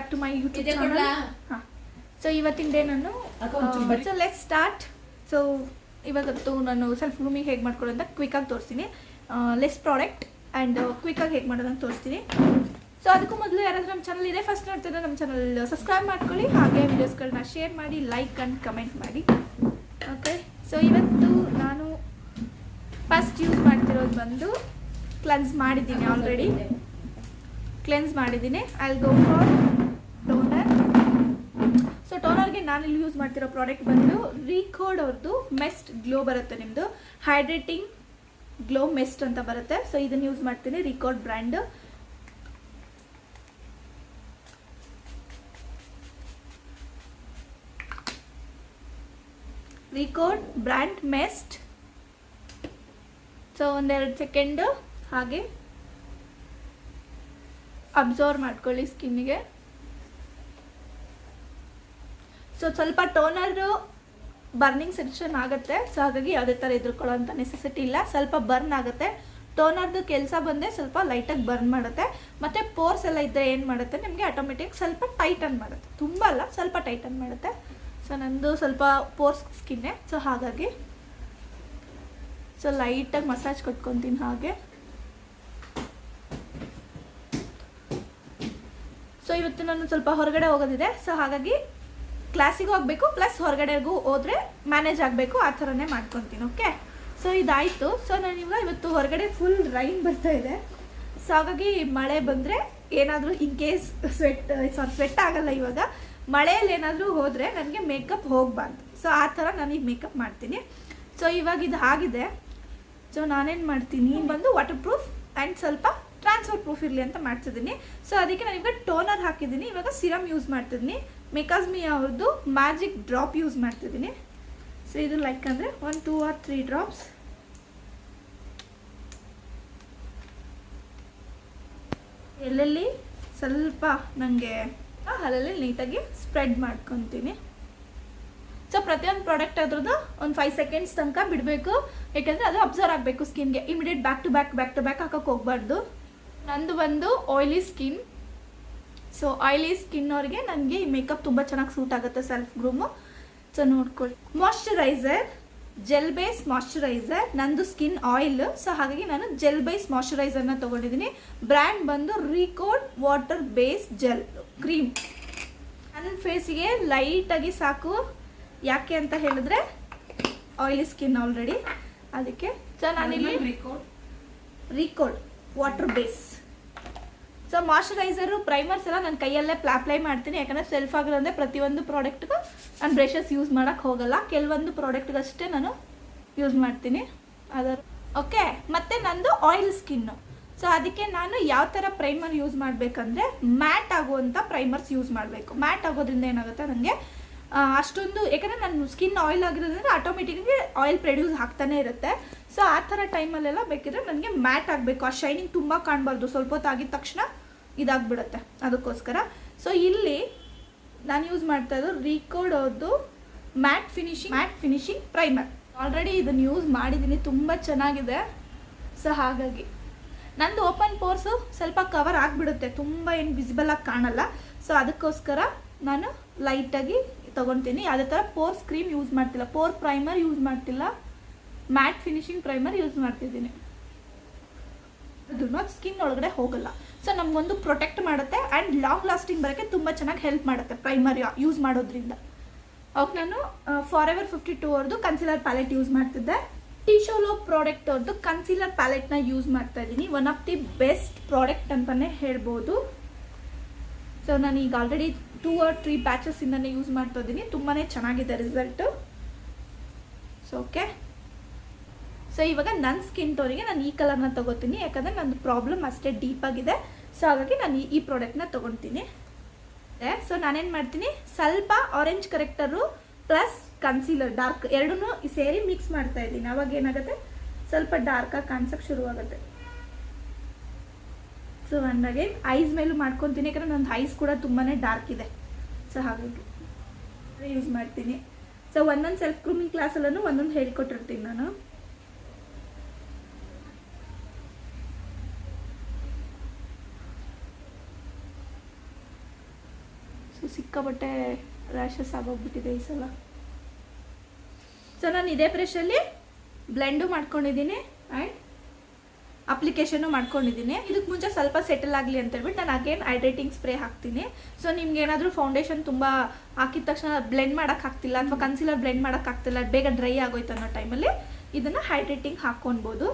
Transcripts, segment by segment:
Back to my YouTube channel. ಹಾಂ, so ಇವತ್ತಿನ day ನಾನು ಸೊ ಲೆಟ್ಸ್ ಸ್ಟಾರ್ಟ್. ಸೊ ಇವಾಗತ್ತು ನಾನು ಸೆಲ್ಫ್ ಗ್ರೂಮಿಂಗ್ ಹೇಗೆ ಮಾಡ್ಕೊಳ್ಳೋ ಅಂತ ಕ್ವಿಕ್ಕಾಗಿ ತೋರಿಸ್ತೀನಿ. ಲೆಸ್ ಪ್ರಾಡಕ್ಟ್ ಆ್ಯಂಡ್ ಕ್ವಿಕ್ಕಾಗಿ ಹೇಗೆ ಮಾಡೋದಂತ ತೋರಿಸ್ತೀನಿ. ಸೊ ಅದಕ್ಕೂ ಮೊದಲು ಯಾರಾದರೂ ನಮ್ಮ ಚಾನಲ್ ಇದೆ ಫಸ್ಟ್ ನೋಡ್ತಿದ್ರೆ ನಮ್ಮ ಚಾನಲ್ ಸಬ್ಸ್ಕ್ರೈಬ್ ಮಾಡ್ಕೊಳ್ಳಿ, ಹಾಗೆ ವೀಡಿಯೋಸ್ಗಳನ್ನ ಶೇರ್ ಮಾಡಿ, ಲೈಕ್ ಆ್ಯಂಡ್ ಕಮೆಂಟ್ ಮಾಡಿ. ಓಕೆ, ಸೊ ಇವತ್ತು ನಾನು ಫಸ್ಟ್ ಯೂಸ್ ಮಾಡ್ತಿರೋದು ಬಂದು ಕ್ಲೆನ್ಸ್ ಮಾಡಿದ್ದೀನಿ, ಆಲ್ರೆಡಿ ಕ್ಲೆನ್ಸ್ ಮಾಡಿದ್ದೀನಿ. I will go for toner. So ಟೋನರ್ಗೆ ನಾನಿಲ್ಲಿ ಯೂಸ್ ಮಾಡ್ತಿರೋ ಪ್ರಾಡಕ್ಟ್ ಬಂದು ರೀಕೋಡ್ ಅವ್ರದ್ದು ಮೆಸ್ಟ್ ಗ್ಲೋ ಬರುತ್ತೆ, ನಿಮ್ಮದು ಹೈಡ್ರೇಟಿಂಗ್ ಗ್ಲೋ ಮೆಸ್ಟ್ ಅಂತ ಬರುತ್ತೆ. ಸೊ ಇದನ್ನು ಯೂಸ್ ಮಾಡ್ತೀನಿ, Recode brand. Recode brand mist. So ಒಂದೆರಡು ಸೆಕೆಂಡ್ ಹಾಗೆ ಅಬ್ಸರ್ವ್ ಮಾಡ್ಕೊಳ್ಳಿ ಸ್ಕಿನ್ನಿಗೆ. ಸೊ ಸ್ವಲ್ಪ ಟೋನರು ಬರ್ನಿಂಗ್ ಸೆನ್ಸೇಷನ್ ಆಗುತ್ತೆ, ಸೊ ಹಾಗಾಗಿ ಯಾವುದೇ ಥರ ಹೆದರ್ಕೊಳ್ಳೋ ಅಂತ ನೆಸೆಸಿಟಿ ಇಲ್ಲ. ಸ್ವಲ್ಪ ಬರ್ನ್ ಆಗುತ್ತೆ. ಟೋನರ್ದು ಕೆಲಸ ಬಂದರೆ ಸ್ವಲ್ಪ ಲೈಟಾಗಿ ಬರ್ನ್ ಮಾಡುತ್ತೆ, ಮತ್ತು ಪೋರ್ಸ್ ಎಲ್ಲ ಇದ್ದರೆ ಏನು ಮಾಡುತ್ತೆ ನಿಮಗೆ ಆಟೋಮೆಟಿಕ್ ಸ್ವಲ್ಪ ಟೈಟನ್ ಮಾಡುತ್ತೆ, ತುಂಬ ಅಲ್ಲ ಸ್ವಲ್ಪ ಟೈಟನ್ ಮಾಡುತ್ತೆ. ಸೊ ನಂದು ಸ್ವಲ್ಪ ಪೋರ್ಸ್ ಸ್ಕಿನ್ನೇ, ಸೊ ಹಾಗಾಗಿ ಸೊ ಲೈಟಾಗಿ ಮಸಾಜ್ ಕೊಟ್ಕೊತೀನಿ ಹಾಗೆ. ಸೊ ಇವತ್ತು ನಾನು ಸ್ವಲ್ಪ ಹೊರಗಡೆ ಹೋಗೋದಿದೆ, ಸೊ ಹಾಗಾಗಿ ಕ್ಲಾಸಿಗೂ ಹೋಗಬೇಕು ಪ್ಲಸ್ ಹೊರಗಡೆಗೂ ಹೋದರೆ ಮ್ಯಾನೇಜ್ ಆಗಬೇಕು, ಆ ಥರನೇ ಮಾಡ್ಕೊತೀನಿ. ಓಕೆ, ಸೊ ಇದಾಯಿತು. ಸೊ ನಾನಿವಾಗ ಇವತ್ತು ಹೊರಗಡೆ ಫುಲ್ ರೈನ್ ಬರ್ತಾ ಇದೆ, ಸೊ ಹಾಗಾಗಿ ಮಳೆ ಬಂದರೆ ಏನಾದರೂ ಇನ್ ಕೇಸ್ ಸ್ವೆಟ್ ಆಗಲ್ಲ. ಇವಾಗ ಮಳೆಯಲ್ಲಿ ಏನಾದರೂ ಹೋದರೆ ನನಗೆ ಮೇಕಪ್ ಹೋಗಬಾರ್ದು, ಸೊ ಆ ಥರ ನಾನೀಗ ಮೇಕಪ್ ಮಾಡ್ತೀನಿ. ಸೊ ಇವಾಗ ಇದು ಆಗಿದೆ. ಸೊ ನಾನೇನು ಮಾಡ್ತೀನಿ ಬಂದು ವಾಟರ್ ಪ್ರೂಫ್ ಆ್ಯಂಡ್ ಸ್ವಲ್ಪ ಟ್ರಾನ್ಸ್ಫರ್ ಪ್ರೂಫ್ ಇರಲಿ ಅಂತ ಮಾಡ್ತಿದ್ದೀನಿ. ಸೊ ಅದಕ್ಕೆ ನಾನು ಇವಾಗ ಟೋನರ್ ಹಾಕಿದ್ದೀನಿ. ಇವಾಗ ಸಿರಮ್ ಯೂಸ್ ಮಾಡ್ತಿದ್ದೀನಿ, ಮೇಕಾಸ್ಮಿ ಅವ್ರದ್ದು ಮ್ಯಾಜಿಕ್ ಡ್ರಾಪ್ ಯೂಸ್ ಮಾಡ್ತಿದ್ದೀನಿ. ಸೊ ಇದು ಲೈಕ್ ಅಂದರೆ 1, 2 or 3 ಡ್ರಾಪ್ಸ್. ಎಲ್ಲೆಲ್ಲಿ ಸ್ವಲ್ಪ ನನಗೆ ಅಲ್ಲಲ್ಲಿ ನೀಟಾಗಿ ಸ್ಪ್ರೆಡ್ ಮಾಡ್ಕೊತೀನಿ. ಸೊ ಪ್ರತಿಯೊಂದು ಪ್ರಾಡಕ್ಟ್ ಅದ್ರದ್ದು ಒಂದು 5 ಸೆಕೆಂಡ್ಸ್ ತನಕ ಬಿಡಬೇಕು, ಯಾಕೆಂದರೆ ಅದು ಅಬ್ಸರ್ವ್ ಆಗಬೇಕು ಸ್ಕಿನ್ಗೆ. ಇಮಿಡಿಯೇಟ್ ಬ್ಯಾಕ್ ಟು ಬ್ಯಾಕ್ ಹಾಕೋಕ್ಕೆ ಹೋಗ್ಬಾರ್ದು. ನಂದು ಬಂದು oily skin, so oily skin ಅವ್ರಿಗೆ ನನಗೆ ಈ ಮೇಕಪ್ ತುಂಬ ಚೆನ್ನಾಗಿ ಸೂಟ್ ಆಗುತ್ತೆ, ಸೆಲ್ಫ್ ಗ್ರೂಮು. ಸೊ ನೋಡ್ಕೊಳ್ಳಿ, ಮಾಯ್ಶ್ಚರೈಸರ್, ಜೆಲ್ ಬೇಸ್ ಮಾಯ್ಶ್ಚರೈಸರ್. ನಂದು ಸ್ಕಿನ್ ಆಯಿಲ್, ಸೊ ಹಾಗಾಗಿ ನಾನು ಜೆಲ್ ಬೇಸ್ ಮಾಯ್ಶ್ಚರೈಸರ್ನ ತೊಗೊಂಡಿದ್ದೀನಿ. ಬ್ರ್ಯಾಂಡ್ ಬಂದು Recode water base gel cream. ನನ್ನ ಫೇಸಿಗೆ ಲೈಟಾಗಿ ಸಾಕು, ಯಾಕೆ ಅಂತ ಹೇಳಿದ್ರೆ ಆಯಿಲಿ ಸ್ಕಿನ್ ಆಲ್ರೆಡಿ, ಅದಕ್ಕೆ. ಸೊ ನಾನಿಲ್ಲಿ Recode water base. So moisturiser primers ಎಲ್ಲ ನನ್ನ ಕೈಯಲ್ಲೇ ಅಪ್ಲೈ ಮಾಡ್ತೀನಿ, ಯಾಕಂದರೆ ಸೆಲ್ಫ್ ಆಗಿರೋದೇ ಪ್ರತಿಯೊಂದು ಪ್ರಾಡಕ್ಟ್ಗೂ ನಾನು ಬ್ರಷಸ್ ಯೂಸ್ ಮಾಡೋಕ್ಕೆ ಹೋಗಲ್ಲ, ಕೆಲವೊಂದು ಪ್ರಾಡಕ್ಟ್ಗಷ್ಟೇ ನಾನು ಯೂಸ್ ಮಾಡ್ತೀನಿ ಅದರ. ಓಕೆ, ಮತ್ತು ನಂದು ಆಯಿಲ್ ಸ್ಕಿನ್ನು, ಸೊ ಅದಕ್ಕೆ ನಾನು ಯಾವ ಥರ ಪ್ರೈಮರ್ ಯೂಸ್ ಮಾಡಬೇಕಂದ್ರೆ ಮ್ಯಾಟ್ ಆಗುವಂಥ ಪ್ರೈಮರ್ಸ್ ಯೂಸ್ ಮಾಡಬೇಕು. ಮ್ಯಾಟ್ ಆಗೋದ್ರಿಂದ ಏನಾಗುತ್ತೆ ನನಗೆ ಅಷ್ಟೊಂದು, ಯಾಕಂದರೆ ನನ್ನ ಸ್ಕಿನ್ ಆಯಿಲ್ ಆಗಿರೋದ್ರಿಂದ ಆಟೋಮೆಟಿಕ್ಕಾಗಿ ಆಯಿಲ್ ಪ್ರೊಡ್ಯೂಸ್ ಆಗ್ತಾನೆ ಇರುತ್ತೆ. ಸೊ ಆ ಥರ ಟೈಮಲ್ಲೆಲ್ಲ ಬೇಕಿದ್ರೆ ನನಗೆ ಮ್ಯಾಟ್ ಆಗಬೇಕು, ಆ ಶೈನಿಂಗ್ ತುಂಬ ಕಾಣಬಾರ್ದು, ಸ್ವಲ್ಪ ಹೊತ್ತು ಆಗಿದ ತಕ್ಷಣ ಇದಾಗ್ಬಿಡುತ್ತೆ, ಅದಕ್ಕೋಸ್ಕರ. ಸೊ ಇಲ್ಲಿ ನಾನು ಯೂಸ್ ಮಾಡ್ತಾ ಇರೋದು ರೀಕೋಡ್ ಅವ್ರದ್ದು ಮ್ಯಾಟ್ ಫಿನಿಶಿಂಗ್ ಪ್ರೈಮರ್. ಆಲ್ರೆಡಿ ಇದನ್ನು ಯೂಸ್ ಮಾಡಿದ್ದೀನಿ, ತುಂಬ ಚೆನ್ನಾಗಿದೆ. ಸೊ ಹಾಗಾಗಿ ನಂದು ಓಪನ್ ಪೋರ್ಸು ಸ್ವಲ್ಪ ಕವರ್ ಆಗಿಬಿಡುತ್ತೆ, ತುಂಬ ಏನು ವಿಸಿಬಲ್ ಆಗಿ ಕಾಣಲ್ಲ. ಸೊ ಅದಕ್ಕೋಸ್ಕರ ನಾನು ಲೈಟಾಗಿ ತೊಗೊತೀನಿ. ಯಾವುದೇ ಥರ ಪೋರ್ಸ್ ಕ್ರೀಮ್ ಯೂಸ್ ಮಾಡ್ತಿಲ್ಲ, ಪೋರ್ ಪ್ರೈಮರ್ ಯೂಸ್ ಮಾಡ್ತಿಲ್ಲ, ಮ್ಯಾಟ್ ಫಿನಿಶಿಂಗ್ ಪ್ರೈಮರ್ ಯೂಸ್ ಮಾಡ್ತಿದ್ದೀನಿ. ಅದು ಸ್ಕಿನ್ ಒಳಗಡೆ ಹೋಗಲ್ಲ, ಸೊ ನಮಗೊಂದು ಪ್ರೊಟೆಕ್ಟ್ ಮಾಡುತ್ತೆ ಆ್ಯಂಡ್ ಲಾಂಗ್ ಲಾಸ್ಟಿಂಗ್ ಬರೋಕ್ಕೆ ತುಂಬ ಚೆನ್ನಾಗಿ ಹೆಲ್ಪ್ ಮಾಡುತ್ತೆ ಪ್ರೈಮರ್ ಯೂಸ್ ಮಾಡೋದ್ರಿಂದ. ಅವಾಗ ನಾನು ಫಾರೆವರ್ 52 ಅವ್ರದ್ದು ಕನ್ಸಿಲರ್ ಪ್ಯಾಲೆಟ್ ಯೂಸ್ ಮಾಡ್ತಿದ್ದೆ. ಟಿಶೋಲೋ ಪ್ರಾಡಕ್ಟ್ ಅವ್ರದ್ದು ಕನ್ಸಿಲರ್ ಪ್ಯಾಲೆಟ್ನ ಯೂಸ್ ಮಾಡ್ತಾ ಇದ್ದೀನಿ. One of the best product ಅಂತಲೇ ಹೇಳ್ಬೋದು. ಸೊ ನಾನು ಈಗ ಆಲ್ರೆಡಿ 2 or 3 ಬ್ಯಾಚಸ್ಸಿಂದನೇ ಯೂಸ್ ಮಾಡ್ತಾ ಇದ್ದೀನಿ, ತುಂಬಾ ಚೆನ್ನಾಗಿದೆ ರಿಸಲ್ಟು. ಸೊ ಓಕೆ, ಸೊ ಇವಾಗ ನನ್ನ ಸ್ಕಿನ್ ಟೋನಿಗೆ ನಾನು ಈ ಕಲರ್ನ ತೊಗೋತೀನಿ, ಯಾಕಂದರೆ ನನ್ನ ಪ್ರಾಬ್ಲಮ್ ಅಷ್ಟೇ ಡೀಪಾಗಿದೆ. ಸೊ ಹಾಗಾಗಿ ನಾನು ಈ ಪ್ರಾಡಕ್ಟ್ನ ತೊಗೊತೀನಿ. ಸೊ ನಾನೇನು ಮಾಡ್ತೀನಿ, ಸ್ವಲ್ಪ ಆರೆಂಜ್ ಕರೆಕ್ಟರು ಪ್ಲಸ್ ಕನ್ಸೀಲರ್ ಡಾರ್ಕ್ ಎರಡೂ ಸೇರಿ ಮಿಕ್ಸ್ ಮಾಡ್ತಾ ಇದ್ದೀನಿ. ಅವಾಗ ಏನಾಗುತ್ತೆ, ಸ್ವಲ್ಪ ಡಾರ್ಕಾಗಿ ಕಾಣಿಸೋಕ್ಕೆ ಶುರುವಾಗುತ್ತೆ. ಸೊ ಅಂದಾಗೆ ಐಸ್ ಮೇಲೂ ಮಾಡ್ಕೊತೀನಿ, ಯಾಕಂದರೆ ನನ್ನ ಐಸ್ ಕೂಡ ತುಂಬಾ ಡಾರ್ಕ್ ಇದೆ. ಸೊ ಹಾಗಾಗಿ ಯೂಸ್ ಮಾಡ್ತೀನಿ. ಸೊ ಒಂದೊಂದು ಸೆಲ್ಫ್ ಗ್ರೂಮಿಂಗ್ ಕ್ಲಾಸಲ್ಲೂ ಒಂದೊಂದು ಹೇಳ್ಕೊಟ್ಟಿರ್ತೀನಿ ನಾನು. ಸೊ ಸಿಕ್ಕಾಬಟ್ಟೆ ರ್ಯಾಷಸ್ ಆಗೋಗ್ಬಿಟ್ಟಿದೆ ಈ ಸಲ. ಸೊ ನಾನು ಇದೇ ಬ್ರಷಲ್ಲಿ ಬ್ಲೆಂಡು ಮಾಡ್ಕೊಂಡಿದ್ದೀನಿ ಆ್ಯಂಡ್ ಅಪ್ಲಿಕೇಶನ್ನು ಮಾಡ್ಕೊಂಡಿದ್ದೀನಿ. ಇದಕ್ಕೆ ಮುಂಚೆ ಸ್ವಲ್ಪ ಸೆಟಲ್ ಆಗಲಿ ಅಂತ ಹೇಳ್ಬಿಟ್ಟು ನಾನು ಅಗೇನ್ ಹೈಡ್ರೇಟಿಂಗ್ ಸ್ಪ್ರೇ ಹಾಕ್ತೀನಿ. ಸೊ ನಿಮ್ಗೆ ಏನಾದರೂ ಫೌಂಡೇಶನ್ ತುಂಬ ಹಾಕಿದ ತಕ್ಷಣ ಬ್ಲೆಂಡ್ ಮಾಡೋಕ್ಕಾಗ್ತಿಲ್ಲ ಅಥವಾ ಕನ್ಸಿಲರ್ ಬ್ಲೆಂಡ್ ಮಾಡೋಕ್ಕಾಗ್ತಿಲ್ಲ, ಬೇಗ ಡ್ರೈ ಆಗೋಯ್ತು ಅನ್ನೋ ಟೈಮಲ್ಲಿ ಇದನ್ನು ಹೈಡ್ರೇಟಿಂಗ್ ಹಾಕ್ಕೊಳ್ಬೋದು.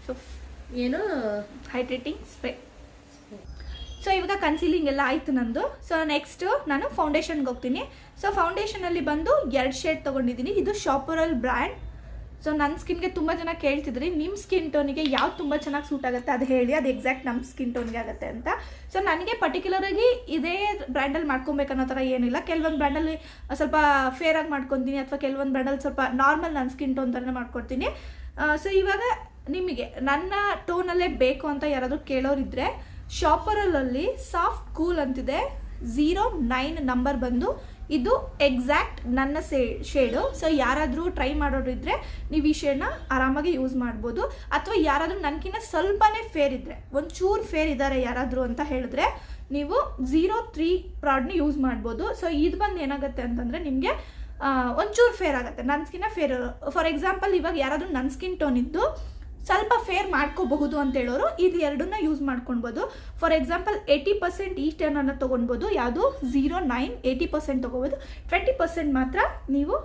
ಸೊ ಏನು ಹೈಡ್ರೇಟಿಂಗ್ ಸ್ಪ್ರೇ. ಸೊ ಇವಾಗ ಕನ್ಸೀಲಿಂಗ್ ಎಲ್ಲ ಆಯಿತು ನಂದು. ಸೊ ನೆಕ್ಸ್ಟು ನಾನು ಫೌಂಡೇಶನ್ಗೆ ಹೋಗ್ತೀನಿ. ಸೊ ಫೌಂಡೇಶನಲ್ಲಿ ಬಂದು 2 ಶೇಡ್ ತೊಗೊಂಡಿದ್ದೀನಿ. ಇದು ಶಾಪರಲ್ ಬ್ರ್ಯಾಂಡ್. ಸೊ ನನ್ನ ಸ್ಕಿನ್ಗೆ ತುಂಬ ಜನ ಕೇಳ್ತಿದ್ರಿ ನಿಮ್ಮ ಸ್ಕಿನ್ ಟೋನಿಗೆ ಯಾವ್ದು ತುಂಬ ಚೆನ್ನಾಗಿ ಸೂಟ್ ಆಗುತ್ತೆ ಅದು ಹೇಳಿ, ಅದು ಎಕ್ಸಾಕ್ಟ್ ನಮ್ಮ ಸ್ಕಿನ್ ಟೋನ್ಗೆ ಆಗುತ್ತೆ ಅಂತ. ಸೊ ನನಗೆ ಪರ್ಟಿಕ್ಯುಲರಾಗಿ ಇದೇ ಬ್ರ್ಯಾಂಡಲ್ಲಿ ಮಾಡ್ಕೊಬೇಕನ್ನೋ ಥರ ಏನಿಲ್ಲ. ಕೆಲವೊಂದು ಬ್ರ್ಯಾಂಡಲ್ಲಿ ಸ್ವಲ್ಪ ಫೇರಾಗಿ ಮಾಡ್ಕೊತೀನಿ ಅಥವಾ ಕೆಲವೊಂದು ಬ್ರ್ಯಾಂಡಲ್ಲಿ ಸ್ವಲ್ಪ ನಾರ್ಮಲ್ ನನ್ನ ಸ್ಕಿನ್ ಟೋನ್ ಥರನೇ ಮಾಡ್ಕೊಡ್ತೀನಿ. ಸೊ ಇವಾಗ ನಿಮಗೆ ನನ್ನ ಟೋನಲ್ಲೇ ಬೇಕು ಅಂತ ಯಾರಾದರೂ ಕೇಳೋರಿದ್ದರೆ ಶಾಪರಲಲ್ಲಿ ಸಾಫ್ಟ್ ಕೂಲ್ ಅಂತಿದೆ 09 ನಂಬರ್ ಬಂದು ಇದು ಎಕ್ಸಾಕ್ಟ್ ನನ್ನ ಶೇಡು. ಸೊ ಯಾರಾದರೂ ಟ್ರೈ ಮಾಡೋರಿದ್ರೆ ನೀವು ಈ ಶೇಡ್ನ ಆರಾಮಾಗಿ ಯೂಸ್ ಮಾಡ್ಬೋದು. ಅಥವಾ ಯಾರಾದರೂ ನನಗಿನ್ನ ಸ್ವಲ್ಪನೇ ಫೇರ್ ಇದ್ದರೆ, ಒಂಚೂರು ಫೇರ್ ಇದ್ದಾರೆ ಯಾರಾದರೂ ಅಂತ ಹೇಳಿದ್ರೆ ನೀವು 03 ಪ್ರಾಡ್ನ ಯೂಸ್ ಮಾಡ್ಬೋದು. ಸೊ ಇದು ಬಂದು ಏನಾಗುತ್ತೆ ಅಂತಂದರೆ ನಿಮಗೆ ಒಂಚೂರು ಫೇರ್ ಆಗುತ್ತೆ, ನನ್ನ ಸ್ಕಿನ್ನ ಫೇರ್. ಫಾರ್ ಎಕ್ಸಾಂಪಲ್ ಇವಾಗ ಯಾರಾದರೂ ನನ್ನ ಸ್ಕಿನ್ ಟೋನ್ ಇದ್ದು ಸ್ವಲ್ಪ ಫೇರ್ ಮಾಡ್ಕೋಬಹುದು ಅಂತ ಹೇಳೋರು ಇದು ಎರಡನ್ನ ಯೂಸ್ ಮಾಡ್ಕೊಳ್ಬೋದು. ಫಾರ್ ಎಕ್ಸಾಂಪಲ್ 80% ಈ ಟರ್ನನ್ನು ತೊಗೊಳ್ಬೋದು, ಯಾವುದು 09 80% ತೊಗೋಬೋದು, 20% ಮಾತ್ರ ನೀವು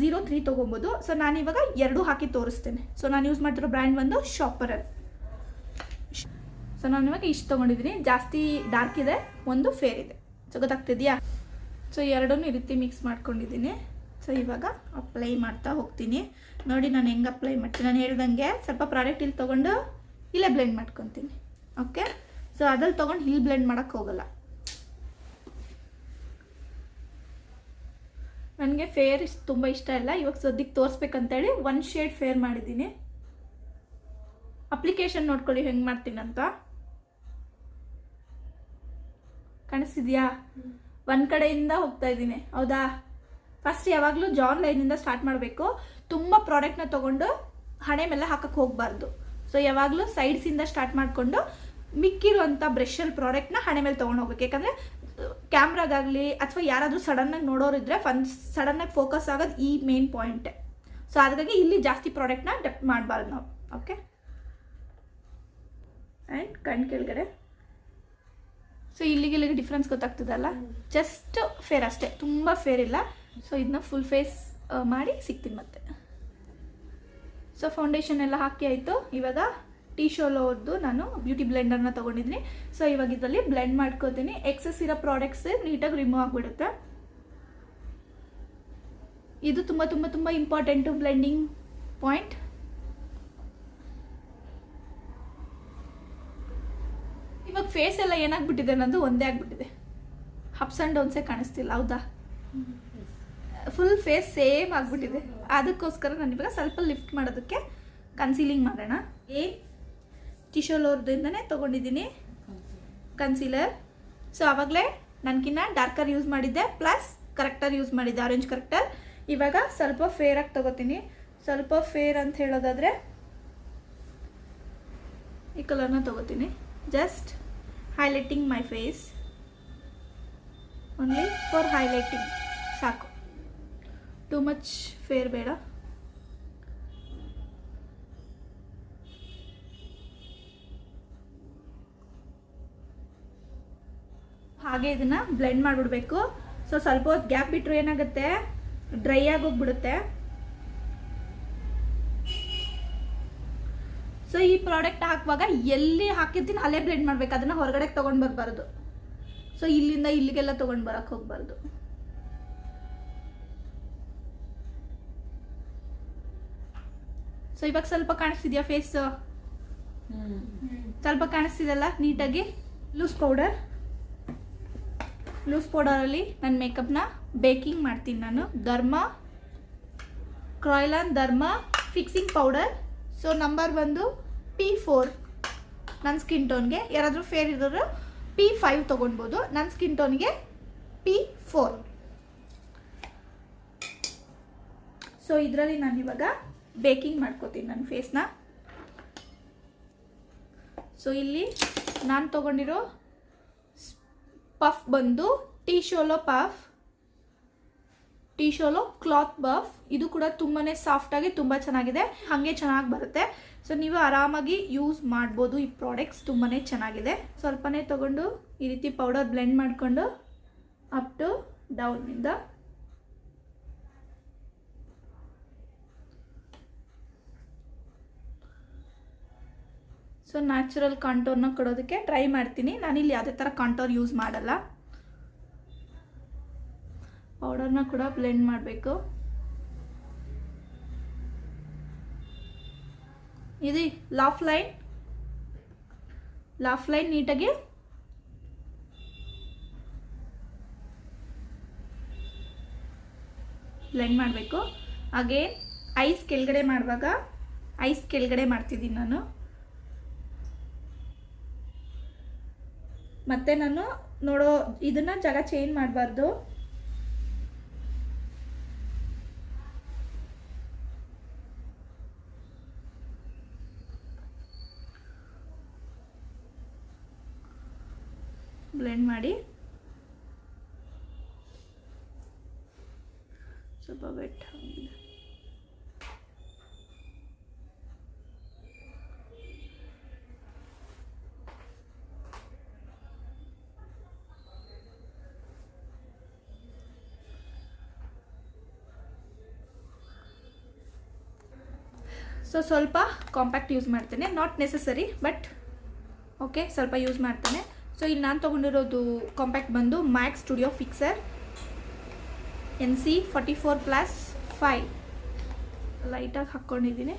03 ತೊಗೊಬೋದು. ಸೊ ನಾನಿವಾಗ 2 ಹಾಕಿ ತೋರಿಸ್ತೇನೆ. ಸೊ ನಾನು ಯೂಸ್ ಮಾಡ್ತಿರೋ ಬ್ರ್ಯಾಂಡ್ ಒಂದು ಶಾಪರಲ್. ಸೊ ನಾನು ಇವಾಗ ಇಷ್ಟು ತೊಗೊಂಡಿದ್ದೀನಿ, ಜಾಸ್ತಿ ಡಾರ್ಕ್ ಇದೆ, ಒಂದು ಫೇರ್ ಇದೆ. ಸೊ ಗೊತ್ತಾಗ್ತಿದೆಯಾ? ಸೊ ಎರಡನ್ನೂ ಈ ರೀತಿ ಮಿಕ್ಸ್ ಮಾಡ್ಕೊಂಡಿದ್ದೀನಿ. ಸೊ ಇವಾಗ ಅಪ್ಲೈ ಮಾಡ್ತಾ ಹೋಗ್ತೀನಿ. ನೋಡಿ ನಾನು ಹೆಂಗೆ ಅಪ್ಲೈ ಮಾಡ್ತೀನಿ. ನಾನು ಹೇಳ್ದಂಗೆ ಸ್ವಲ್ಪ ಪ್ರಾಡಕ್ಟ್ ಇಲ್ಲಿ ತೊಗೊಂಡು ಇಲ್ಲೇ ಬ್ಲೆಂಡ್ ಮಾಡ್ಕೊತೀನಿ. ಓಕೆ, ಸೊ ಅದ್ರಲ್ಲಿ ತೊಗೊಂಡು ಇಲ್ಲಿ ಬ್ಲೆಂಡ್ ಮಾಡೋಕ್ಕೆ ಹೋಗಲ್ಲ. ನನಗೆ ಫೇರ್ ತುಂಬ ಇಷ್ಟ ಇಲ್ಲ. ಇವಾಗ ಸದ್ಯಕ್ಕೆ ತೋರಿಸ್ಬೇಕಂತೇಳಿ 1 ಶೇಡ್ ಫೇರ್ ಮಾಡಿದ್ದೀನಿ. ಅಪ್ಲಿಕೇಶನ್ ನೋಡ್ಕೊಳ್ಳಿ ಹೆಂಗೆ ಮಾಡ್ತೀನಿ ಅಂತ. ಕಾಣಿಸ್ತಿದ್ಯಾ? ಒಂದು ಕಡೆಯಿಂದ ಹೋಗ್ತಾ ಇದ್ದೀನಿ, ಹೌದಾ? ಫಸ್ಟ್ ಯಾವಾಗಲೂ ಜಾನ್ ಲೈನಿಂದ ಸ್ಟಾರ್ಟ್ ಮಾಡಬೇಕು. ತುಂಬ ಪ್ರಾಡಕ್ಟ್ನ ತೊಗೊಂಡು ಹಣೆ ಮೇಲೆ ಹಾಕಕ್ಕೆ ಹೋಗಬಾರ್ದು. ಸೊ ಯಾವಾಗಲೂ ಸೈಡ್ಸಿಂದ ಸ್ಟಾರ್ಟ್ ಮಾಡಿಕೊಂಡು ಮಿಕ್ಕಿರುವಂಥ ಬ್ರಷಲ್ಲಿ ಪ್ರಾಡಕ್ಟ್ನ ಹಣೆ ಮೇಲೆ ತೊಗೊಂಡು ಹೋಗ್ಬೇಕು. ಯಾಕಂದರೆ ಕ್ಯಾಮ್ರಾಗಾಗಲಿ ಅಥವಾ ಯಾರಾದರೂ ಸಡನ್ನಾಗಿ ನೋಡೋರಿದ್ರೆ ಸಡನ್ನಾಗಿ ಫೋಕಸ್ ಆಗೋದು ಈ ಮೇನ್ ಪಾಯಿಂಟೇ. ಸೊ ಹಾಗಾಗಿ ಇಲ್ಲಿ ಜಾಸ್ತಿ ಪ್ರಾಡಕ್ಟ್ನ ಡೆಪ್ ಮಾಡಬಾರ್ದು ನಾವು. ಓಕೆ, ಆ್ಯಂಡ್ ಕಣ್ಣು ಕೆಳಗಡೆ. ಸೊ ಇಲ್ಲಿಗೆ ಡಿಫ್ರೆನ್ಸ್ ಗೊತ್ತಾಗ್ತದಲ್ಲ, ಜಸ್ಟ್ ಫೇರ್ ಅಷ್ಟೇ, ತುಂಬ ಫೇರ್ ಇಲ್ಲ. ಸೊ ಇದನ್ನ ಫುಲ್ ಫೇಸ್ ಮಾಡಿ ಸಿಗ್ತೀನಿ ಮತ್ತೆ. ಸೊ ಫೌಂಡೇಶನ್ ಎಲ್ಲ ಹಾಕಿ ಆಯಿತು. ಇವಾಗ ಟಿಶೋಲೋರ್ದು ನಾನು ಬ್ಯೂಟಿ ಬ್ಲೆಂಡರ್ನ ತೊಗೊಂಡಿದ್ದೀನಿ. ಸೊ ಇವಾಗ ಇದರಲ್ಲಿ ಬ್ಲೆಂಡ್ ಮಾಡ್ಕೋತೀನಿ. ಎಕ್ಸಸ್ ಇರೋ ಪ್ರಾಡಕ್ಟ್ಸ್ ನೀಟಾಗಿ ರಿಮೂವ್ ಆಗಿಬಿಡುತ್ತೆ. ಇದು ತುಂಬ ತುಂಬ ತುಂಬ ಇಂಪಾರ್ಟೆಂಟು ಬ್ಲೆಂಡಿಂಗ್ ಪಾಯಿಂಟ್. ಇವಾಗ ಫೇಸ್ ಎಲ್ಲ ಏನಾಗ್ಬಿಟ್ಟಿದೆ ಅನ್ನೋದು ಒಂದೇ ಆಗಿಬಿಟ್ಟಿದೆ, ಅಪ್ಸ್ ಆ್ಯಂಡ್ ಡೌನ್ಸೇ ಕಾಣಿಸ್ತಿಲ್ಲ, ಹೌದಾ? ಫುಲ್ ಫೇಸ್ ಸೇಮ್ ಆಗಿಬಿಟ್ಟಿದೆ. ಅದಕ್ಕೋಸ್ಕರ ನಾನು ಇವಾಗ ಸ್ವಲ್ಪ ಲಿಫ್ಟ್ ಮಾಡೋದಕ್ಕೆ ಕನ್ಸೀಲಿಂಗ್ ಮಾಡೋಣ. ಟಿಶೋಲೋರ್ದಿಂದನೇ ತೊಗೊಂಡಿದ್ದೀನಿ ಕನ್ಸೀಲರ್. ಸೊ ಆವಾಗಲೇ ನನಗಿನ್ನ ಡಾರ್ಕರ್ ಯೂಸ್ ಮಾಡಿದ್ದೆ, ಪ್ಲಸ್ ಕರೆಕ್ಟರ್ ಯೂಸ್ ಮಾಡಿದ್ದೆ, ಆರೆಂಜ್ ಕರೆಕ್ಟರ್. ಇವಾಗ ಸ್ವಲ್ಪ ಫೇರಾಗಿ ತೊಗೋತೀನಿ. ಸ್ವಲ್ಪ ಫೇರ್ ಅಂತ ಹೇಳೋದಾದರೆ ಈ ಕಲರ್ನ ತೊಗೋತೀನಿ. Just highlighting my face, only for highlighting ಸಾಕು, ಟೂ ಮಚ್ ಫೇರ್ ಬೇಡ. ಹಾಗೆ ಇದನ್ನು ಬ್ಲೆಂಡ್ ಮಾಡಿಬಿಡ್ಬೇಕು. ಸೊ ಸ್ವಲ್ಪ ಹೊತ್ತು ಗ್ಯಾಪ್ ಬಿಟ್ಟರು ಏನಾಗುತ್ತೆ, ಡ್ರೈ ಆಗೋಗ್ಬಿಡುತ್ತೆ. ಸೊ ಈ ಪ್ರಾಡಕ್ಟ್ ಹಾಕುವಾಗ ಎಲ್ಲಿ ಹಾಕಿರ್ತೀನಿ ಅಲ್ಲೇ ಬ್ಲೆಂಡ್ ಮಾಡಬೇಕು, ಅದನ್ನು ಹೊರಗಡೆ ತೊಗೊಂಡು ಬರಬಾರ್ದು. ಸೊ ಇಲ್ಲಿಂದ ಇಲ್ಲಿಗೆಲ್ಲ ತೊಗೊಂಡು ಬರೋಕ್ಕೆ ಹೋಗಬಾರ್ದು. ಸೊ ಇವಾಗ ಸ್ವಲ್ಪ ಕಾಣಿಸ್ತಿದ್ಯಾ ಫೇಸು? ಸ್ವಲ್ಪ ಕಾಣಿಸ್ತಿದೆಲ್ಲ ನೀಟಾಗಿ. ಲೂಸ್ ಪೌಡರಲ್ಲಿ ನನ್ನ ಮೇಕಪ್ನ ಬೇಕಿಂಗ್ ಮಾಡ್ತೀನಿ ನಾನು. ಕ್ರಾಯ್ಲಾನ್ ಧರ್ಮಾ ಫಿಕ್ಸಿಂಗ್ ಪೌಡರ್. ಸೊ ನಂಬರ್ ಬಂದು P4 ನನ್ನ ಸ್ಕಿನ್ ಟೋನ್ಗೆ. ಯಾರಾದರೂ ಫೇರ್ ಇರೋರು P5 ತೊಗೊಳ್ಬೋದು, ನನ್ನ ಸ್ಕಿನ್ ಟೋನ್ಗೆ P4. ಸೊ ಇದರಲ್ಲಿ ನಾನು ಇವಾಗ ಬೇಕಿಂಗ್ ಮಾಡ್ಕೋತೀನಿ ನನ್ನ ಫೇಸ್ನ. ಸೊ ಇಲ್ಲಿ ನಾನು ತೊಗೊಂಡಿರೋ ಪಫ್ ಬಂದು ಟೀ ಶೋಲೋ ಕ್ಲಾತ್ ಬಫ್. ಇದು ಕೂಡ ತುಂಬಾ ಸಾಫ್ಟಾಗಿ ತುಂಬ ಚೆನ್ನಾಗಿದೆ, ಹಾಗೆ ಚೆನ್ನಾಗಿ ಬರುತ್ತೆ. ಸೊ ನೀವು ಆರಾಮಾಗಿ ಯೂಸ್ ಮಾಡ್ಬೋದು. ಈ ಪ್ರಾಡಕ್ಟ್ಸ್ ತುಂಬಾ ಚೆನ್ನಾಗಿದೆ. ಸ್ವಲ್ಪನೇ ತೊಗೊಂಡು ಈ ರೀತಿ ಪೌಡರ್ ಬ್ಲೆಂಡ್ ಮಾಡಿಕೊಂಡು ಅಪ್ ಟು ಡೌನಿಂದ ಸೊ ನ್ಯಾಚುರಲ್ ಕಾಂಟೋರ್ನ ಕೊಡೋದಕ್ಕೆ ಟ್ರೈ ಮಾಡ್ತೀನಿ. ನಾನಿಲ್ಲಿ ಯಾವುದೇ ಥರ ಕಾಂಟೋರ್ ಯೂಸ್ ಮಾಡಲ್ಲ. ಪೌಡರ್ನ ಕೂಡ ಬ್ಲೆಂಡ್ ಮಾಡಬೇಕು. ಇದು ಲಾಫ್ ಲೈನ್ ನೀಟಾಗಿ ಬ್ಲೆಂಡ್ ಮಾಡಬೇಕು. ಹಾಗೆ ಐಸ್ ಕೆಳಗಡೆ ಮಾಡುವಾಗ ಐಸ್ ಕೆಳಗಡೆ ಮಾಡ್ತಿದ್ದೀನಿ ನಾನು. ಮತ್ತೆ ನಾನು ನೋಡೋ ಇದನ್ನ ಜಾಗ ಚೇಂಜ್ ಮಾಡಬಾರ್ದು. ಬ್ಲೆಂಡ್ ಮಾಡಿ ಸ್ವಲ್ಪ ವೆಟ್ ಆಗಿದೆ. ಸೊ ಸ್ವಲ್ಪ ಕಾಂಪ್ಯಾಕ್ಟ್ ಯೂಸ್ ಮಾಡ್ತೇನೆ, ನಾಟ್ ನೆಸಸರಿ ಬಟ್ ಓಕೆ ಸ್ವಲ್ಪ ಯೂಸ್ ಮಾಡ್ತೇನೆ. ಸೊ ಇಲ್ಲಿ ನಾನು ತೊಗೊಂಡಿರೋದು ಕಾಂಪ್ಯಾಕ್ಟ್ ಬಂದು ಮ್ಯಾಕ್ಸ್ ಸ್ಟುಡಿಯೋ ಫಿಕ್ಸರ್ NC 44+5 ಲೈಟಾಗಿ ಹಾಕ್ಕೊಂಡಿದ್ದೀನಿ.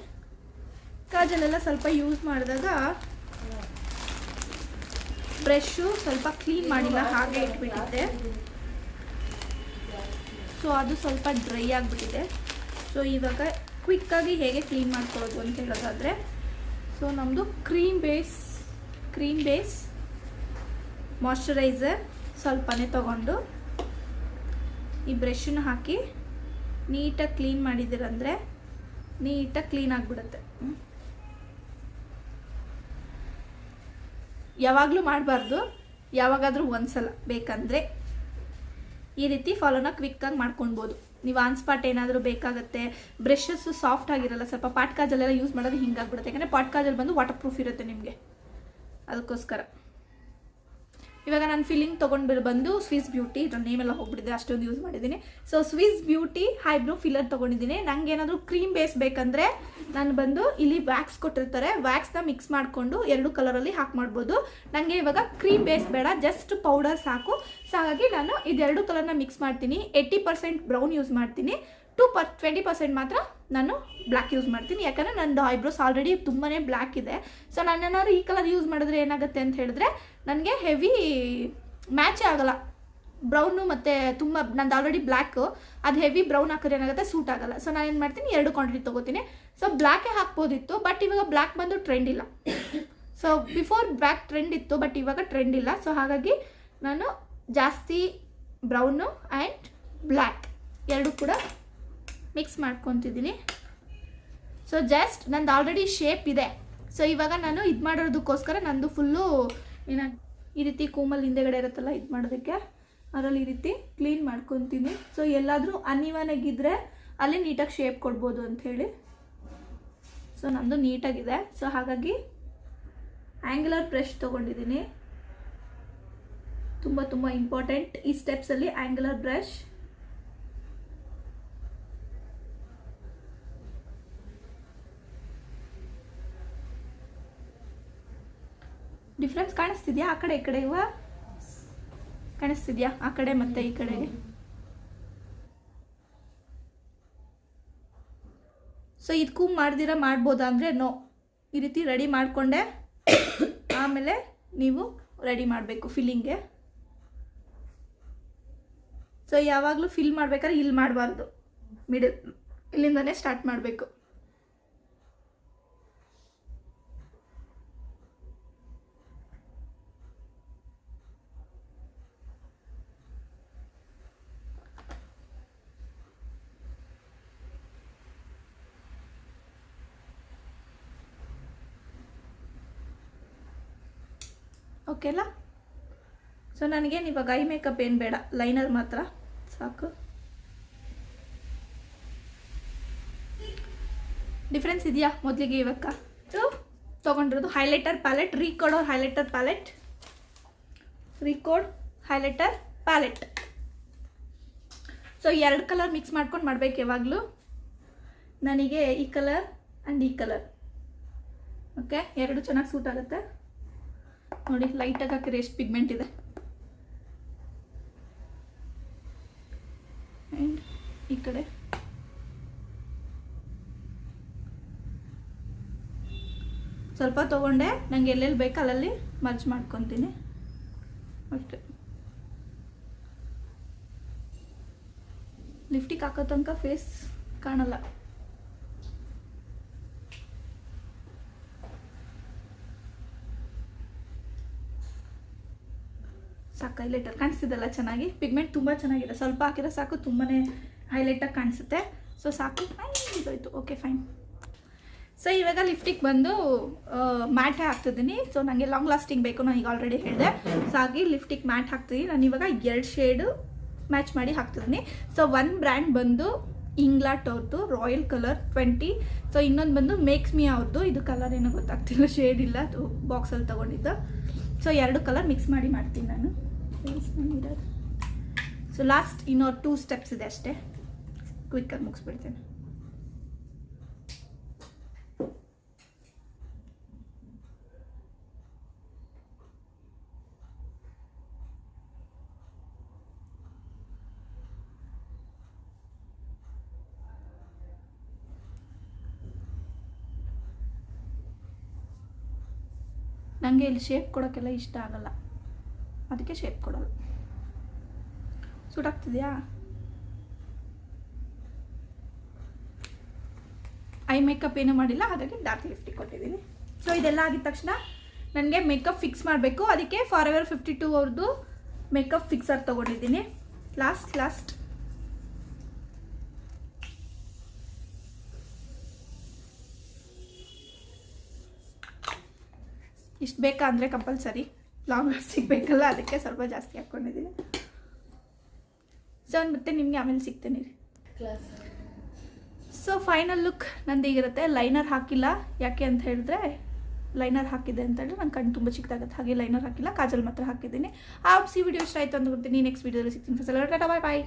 ಕಾಜಲೆಲ್ಲ ಸ್ವಲ್ಪ ಯೂಸ್ ಮಾಡಿದಾಗ ಬ್ರಷು ಸ್ವಲ್ಪ ಕ್ಲೀನ್ ಮಾಡಿಲ್ಲ, ಹಾಗೆ ಇಟ್ಬಿಟ್ಟಿದ್ದೆ. ಸೊ ಅದು ಸ್ವಲ್ಪ ಡ್ರೈ ಆಗಿಬಿಟ್ಟಿದೆ. ಸೊ ಇವಾಗ ಕ್ವಿಕ್ಕಾಗಿ ಹೇಗೆ ಕ್ಲೀನ್ ಮಾಡ್ಕೊಳ್ಳೋದು ಅಂತ ಹೇಳೋದಾದರೆ, ಸೊ ನಮ್ಮದು ಕ್ರೀಮ್ ಬೇಸ್ ಮಾಯ್ಶ್ಚರೈಸರ್ ಸ್ವಲ್ಪನೇ ತೊಗೊಂಡು ಈ ಬ್ರಷನ್ನ ಹಾಕಿ ನೀಟಾಗಿ ಕ್ಲೀನ್ ಮಾಡಿದ್ದೀರಂದರೆ ನೀಟಾಗಿ ಕ್ಲೀನ್ ಆಗಿಬಿಡುತ್ತೆ. ಯಾವಾಗಲೂ ಮಾಡಬಾರ್ದು, ಯಾವಾಗಾದರೂ ಒಂದ್ಸಲ ಬೇಕಂದರೆ ಈ ರೀತಿ ಫಾಲೋನ ಕ್ವಿಕ್ಕಾಗಿ ಮಾಡ್ಕೊಳ್ಬೋದು. ನೀವು ಆನ್ ಸ್ಪಾಟ್ ಏನಾದರೂ ಬೇಕಾಗುತ್ತೆ. ಬ್ರಷಸ್ಸು ಸಾಫ್ಟ್ ಆಗಿರಲ್ಲ, ಸ್ವಲ್ಪ ಪಾಟ್ ಕಾಜಲೆಲ್ಲ ಯೂಸ್ ಮಾಡೋದು ಹಿಂಗಾಗ್ಬಿಡುತ್ತೆ. ಯಾಕಂದರೆ ಪಾಟ್ ಕಾಜಲ್ ಬಂದು ವಾಟರ್ ಪ್ರೂಫ್ ಇರುತ್ತೆ ನಿಮಗೆ, ಅದಕ್ಕೋಸ್ಕರ. ಇವಾಗ ನಾನು ಫಿಲ್ಲಿಂಗ್ ತೊಗೊಂಡು ಬಂದು ಸ್ವಿಸ್ ಬ್ಯೂಟಿ, ಇದ್ರ ನೇಮೆಲ್ಲ ಹೋಗ್ಬಿಟ್ಟಿದೆ, ಅಷ್ಟೊಂದು ಯೂಸ್ ಮಾಡಿದ್ದೀನಿ. So Swiss beauty eyebrow filler ತೊಗೊಂಡಿದ್ದೀನಿ. ನಂಗೆ ಏನಾದರೂ ಕ್ರೀಮ್ ಬೇಸ್ ಬೇಕಂದರೆ ನಾನು ಬಂದು ಇಲ್ಲಿ ವ್ಯಾಕ್ಸ್ ಕೊಟ್ಟಿರ್ತಾರೆ, ವ್ಯಾಕ್ಸ್ನ ಮಿಕ್ಸ್ ಮಾಡಿಕೊಂಡು 2 ಕಲರಲ್ಲಿ ಹಾಕಿ ಮಾಡ್ಬೋದು. ನನಗೆ ಇವಾಗ ಕ್ರೀಮ್ ಬೇಸ್ ಬೇಡ, ಜಸ್ಟ್ ಪೌಡರ್ ಸಾಕು. ಸೊ ಹಾಗಾಗಿ ನಾನು ಇದೆರಡು ಕಲರ್ನ ಮಿಕ್ಸ್ ಮಾಡ್ತೀನಿ. 80% ಬ್ರೌನ್ ಯೂಸ್ ಮಾಡ್ತೀನಿ, 20% ಮಾತ್ರ ನಾನು ಬ್ಲ್ಯಾಕ್ ಯೂಸ್ ಮಾಡ್ತೀನಿ. ಯಾಕಂದರೆ ನಂದು ಐಬ್ರೋಸ್ ಆಲ್ರೆಡಿ ತುಂಬಾ ಬ್ಲ್ಯಾಕ್ ಇದೆ. ಸೊ ನಾನು ಏನಾದ್ರು ಈ ಕಲರ್ ಯೂಸ್ ಮಾಡಿದ್ರೆ ಏನಾಗುತ್ತೆ ಅಂತ ಹೇಳಿದ್ರೆ ನನಗೆ ಹೆವಿ ಮ್ಯಾಚೇ ಆಗೋಲ್ಲ. ಬ್ರೌನು ಮತ್ತು ತುಂಬ ನಂದು ಆಲ್ರೆಡಿ ಬ್ಲ್ಯಾಕು, ಅದು ಹೆವಿ ಬ್ರೌನ್ ಹಾಕಿದ್ರೆ ಏನಾಗುತ್ತೆ ಸೂಟ್ ಆಗೋಲ್ಲ. ಸೊ ನಾನು ಏನು ಮಾಡ್ತೀನಿ, 2 ಕ್ವಾಂಟಿಟಿ ತೊಗೋತೀನಿ. ಸೊ ಬ್ಲ್ಯಾಕೇ ಹಾಕ್ಬೋದಿತ್ತು, ಬಟ್ ಇವಾಗ ಬ್ಲ್ಯಾಕ್ ಬಂದು ಟ್ರೆಂಡ್ ಇಲ್ಲ. ಸೊ ಬಿಫೋರ್ ಬ್ಲ್ಯಾಕ್ ಟ್ರೆಂಡ್ ಇತ್ತು, ಬಟ್ ಇವಾಗ ಟ್ರೆಂಡ್ ಇಲ್ಲ. ಸೊ ಹಾಗಾಗಿ ನಾನು ಜಾಸ್ತಿ ಬ್ರೌನು ಆ್ಯಂಡ್ ಬ್ಲ್ಯಾಕ್ 2 ಕೂಡ ಮಿಕ್ಸ್ ಮಾಡ್ಕೊತಿದ್ದೀನಿ. ಸೊ ಜಸ್ಟ್ ನಂದು ಆಲ್ರೆಡಿ ಶೇಪ್ ಇದೆ. ಸೊ ಇವಾಗ ನಾನು ಇದು ಮಾಡೋದಕ್ಕೋಸ್ಕರ ನಂದು ಫುಲ್ಲು ಈ ರೀತಿ ಕೂಮಲ್ಲಿ ಹಿಂದೆಗಡೆ ಇರುತ್ತಲ್ಲ, ಇದು ಮಾಡೋದಕ್ಕೆ ಅದರಲ್ಲಿ ಈ ರೀತಿ ಕ್ಲೀನ್ ಮಾಡ್ಕೊತೀನಿ. ಸೊ ಎಲ್ಲಾದರೂ ಅನ್ಇವನ್ ಆಗಿದ್ದರೆ ಅಲ್ಲಿ ನೀಟಾಗಿ ಶೇಪ್ ಕೊಡ್ಬೋದು ಅಂಥೇಳಿ. ಸೊ ನಮ್ಮದು ನೀಟಾಗಿದೆ. ಸೊ ಹಾಗಾಗಿ ಆ್ಯಂಗ್ಯುಲರ್ ಬ್ರಷ್ ತೊಗೊಂಡಿದ್ದೀನಿ. ತುಂಬ ಇಂಪಾರ್ಟೆಂಟ್ ಈ ಸ್ಟೆಪ್ಸಲ್ಲಿ ಆ್ಯಂಗ್ಯುಲರ್ ಬ್ರಷ್. ಡಿಫ್ರೆನ್ಸ್ ಕಾಣಿಸ್ತಿದ್ಯಾ? ಆ ಕಡೆ ಈ ಕಡೆ ಇವ ಕಾಣಿಸ್ತಿದ್ಯಾ? ಆ ಕಡೆ ಮತ್ತು ಈ ಕಡೆಗೆ. ಸೊ ಇದಕ್ಕೂ ಮಾಡ್ದಿರ ಮಾಡ್ಬೋದಾ ಅಂದರೆ ನೋ. ಈ ರೀತಿ ರೆಡಿ ಮಾಡಿಕೊಂಡೆ ಆಮೇಲೆ ನೀವು ರೆಡಿ ಮಾಡಬೇಕು ಫಿಲ್ಲಿಂಗ್ಗೆ. ಸೊ ಯಾವಾಗಲೂ ಫಿಲ್ ಮಾಡ್ಬೇಕಾದ್ರೆ ಇಲ್ಲಿ ಮಾಡಬಾರ್ದು, ಇಲ್ಲಿಂದನೇ ಸ್ಟಾರ್ಟ್ ಮಾಡಬೇಕು. ಓಕೆನಾ? ಸೊ ನನಗೇನು ಇವಾಗ ಐ ಮೇಕಪ್ ಏನು ಬೇಡ, ಲೈನರ್ ಮಾತ್ರ ಸಾಕು. ಡಿಫ್ರೆನ್ಸ್ ಇದೆಯಾ ಮೊದಲಿಗೆ ಇವಾಗ? ತೊಗೊಂಡಿರೋದು highlighter palette, Recode highlighter palette, Recode highlighter palette. So 2 colour mix ಮಾಡ್ಕೊಂಡು ಮಾಡ್ಬೇಕು ಯಾವಾಗಲೂ. ನನಗೆ ಈ ಕಲರ್ ಆ್ಯಂಡ್ ಈ ಕಲರ್, ಓಕೆ, 2 ಚೆನ್ನಾಗಿ ಸೂಟ್ ಆಗುತ್ತೆ. ನೋಡಿ ಲೈಟಾಗಿ ಹಾಕಿದ್ರೆ ಎಷ್ಟು ಪಿಗ್ಮೆಂಟ್ ಇದೆ. ಆ್ಯಂಡ್ ಈ ಕಡೆ ಸ್ವಲ್ಪ ತೊಗೊಂಡೆ, ನನಗೆ ಎಲ್ಲೆಲ್ಲಿ ಬೇಕು ಅಲ್ಲಲ್ಲಿ ಮರ್ಜ್ ಮಾಡ್ಕೊತೀನಿ ಅಷ್ಟೇ. ಲಿಫ್ಟಿಗೆ ಹಾಕೋ ತನಕ ಫೇಸ್ ಕಾಣಲ್ಲ. ಸಾಕು, ಹೈಲೈಟರ್ ಕಾಣಿಸ್ತಿದ್ದಲ್ಲ ಚೆನ್ನಾಗಿ, ಪಿಗ್ಮೆಂಟ್ ತುಂಬ ಚೆನ್ನಾಗಿದೆ. ಸ್ವಲ್ಪ ಹಾಕಿದ್ರೆ ಸಾಕು, ತುಂಬಾ ಹೈಲೈಟಾಗಿ ಕಾಣಿಸುತ್ತೆ. ಸೊ ಸಾಕು, ಇದಾಯಿತು, ಓಕೆ ಫೈನ್. ಸೊ ಇವಾಗ ಲಿಫ್ಟಿಗೆ ಬಂದು ಮ್ಯಾಟೇ ಹಾಕ್ತಿದ್ದೀನಿ. ಸೊ ನನಗೆ ಲಾಂಗ್ ಲಾಸ್ಟಿಂಗ್ ಬೇಕು, ನಾನು ಈಗ ಆಲ್ರೆಡಿ ಹೇಳಿದೆ. ಸೊ ಹಾಗೆ ಲಿಫ್ಟಿಗೆ ಮ್ಯಾಟ್ ಹಾಕ್ತಿದ್ದೀನಿ. ನಾನು ಇವಾಗ 2 ಶೇಡು ಮ್ಯಾಚ್ ಮಾಡಿ ಹಾಕ್ತಿದ್ದೀನಿ. ಸೊ 1 ಬ್ರ್ಯಾಂಡ್ ಬಂದು ಇಂಗ್ಲಾಟ್ ಅವ್ರದ್ದು ರಾಯಲ್ ಕಲರ್ 20. ಸೊ ಇನ್ನೊಂದು ಬಂದು ಮೇಕ್ಸ್ ಮೀ ಅವ್ರದ್ದು, ಇದು ಕಲರ್ ಏನೋ ಗೊತ್ತಾಗ್ತಿಲ್ಲ, ಶೇಡ್ ಇಲ್ಲ, ಅದು ಬಾಕ್ಸಲ್ಲಿ ತೊಗೊಂಡಿದ್ದು. ಸೊ 2 ಕಲರ್ ಮಿಕ್ಸ್ ಮಾಡಿ ಮಾಡ್ತೀನಿ ನಾನು. ಸೊ ಲಾಸ್ಟ್ ಇನ್ನೂ 2 ಸ್ಟೆಪ್ಸ್ ಇದೆ ಅಷ್ಟೇ, ಕ್ವಿಕ್ಕಾಗಿ ಮುಗಿಸ್ಬಿಡ್ತೇನೆ. ನನಗೆ ಇಲ್ಲಿ ಶೇಪ್ ಕೊಡೋಕ್ಕೆಲ್ಲ ಇಷ್ಟ ಆಗಲ್ಲ, ಅದಕ್ಕೆ ಶೇಪ್ ಕೊಡೋಲ್ಲ. ಸೂಟ್ ಆಗ್ತಿದೆಯಾ? ಐ ಮೇಕಪ್ ಏನೂ ಮಾಡಿಲ್ಲ, ಹಾಗಾಗಿ ಡಾರ್ಕ್ ಲಿಫ್ಟಿಗೆ ಕೊಟ್ಟಿದ್ದೀನಿ. ಸೊ ಇದೆಲ್ಲ ಆಗಿದ ತಕ್ಷಣ ನನಗೆ ಮೇಕಪ್ ಫಿಕ್ಸ್ ಮಾಡಬೇಕು. ಅದಕ್ಕೆ ಫಾರೆವರ್ 52 ಅವ್ರದ್ದು ಮೇಕಪ್ ಫಿಕ್ಸರ್ ತೊಗೊಂಡಿದ್ದೀನಿ. ಲಾಸ್ಟ್ ಇಷ್ಟು ಬೇಕಾ ಅಂದರೆ ಕಂಪಲ್ಸರಿ, ಲಾಂಗ್ ಲಾಸ್ಟಿಗೆ ಬೇಕಲ್ಲ, ಅದಕ್ಕೆ ಸ್ವಲ್ಪ ಜಾಸ್ತಿ ಹಾಕ್ಕೊಂಡಿದ್ದೀನಿ. ಸೊ ಮತ್ತೆ ನಿಮಗೆ ಆಮೇಲೆ ಸಿಗ್ತೇನೆ ರೀ. ಸೊ ಫೈನಲ್ ಲುಕ್ ನಂದು ಈಗಿರುತ್ತೆ. ಲೈನರ್ ಹಾಕಿಲ್ಲ, ಯಾಕೆ ಅಂತ ಹೇಳಿದ್ರೆ ಲೈನರ್ ಹಾಕಿದೆ ಅಂತ ಹೇಳಿದ್ರೆ ನನ್ನ ಕಣ್ಣು ತುಂಬ ಚಿಕ್ಕದಾಗುತ್ತೆ, ಹಾಗೆ ಲೈನರ್ ಹಾಕಿಲ್ಲ, ಕಾಜಲ್ ಮಾತ್ರ ಹಾಕಿದ್ದೀನಿ. ಆ ವಿಡಿಯೋ ಇಷ್ಟ ಆಯಿತು ಅಂದ್ಕೊಡ್ತೀನಿ. ನೆಕ್ಸ್ಟ್ ವೀಡಿಯೋದಲ್ಲಿ ಸಿಗ್ತೀನಿ. ಬಾಯ್ ಬಾಯ್.